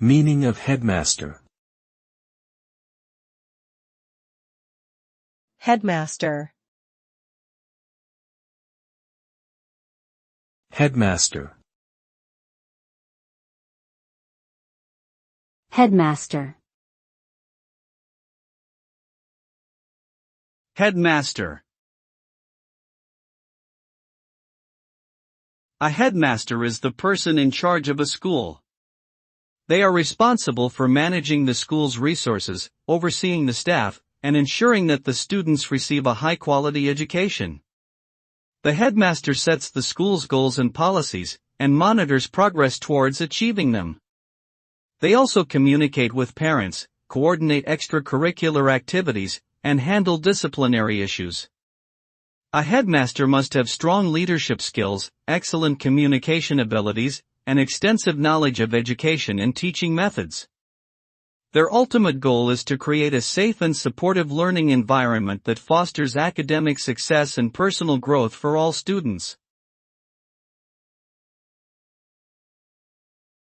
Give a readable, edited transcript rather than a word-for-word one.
Meaning of headmaster. Headmaster. Headmaster. Headmaster. Headmaster. A headmaster is the person in charge of a school. They are responsible for managing the school's resources, overseeing the staff, and ensuring that the students receive a high-quality education. The headmaster sets the school's goals and policies, and monitors progress towards achieving them. They also communicate with parents, coordinate extracurricular activities, and handle disciplinary issues. A headmaster must have strong leadership skills, excellent communication abilities, and extensive knowledge of education and teaching methods. Their ultimate goal is to create a safe and supportive learning environment that fosters academic success and personal growth for all students.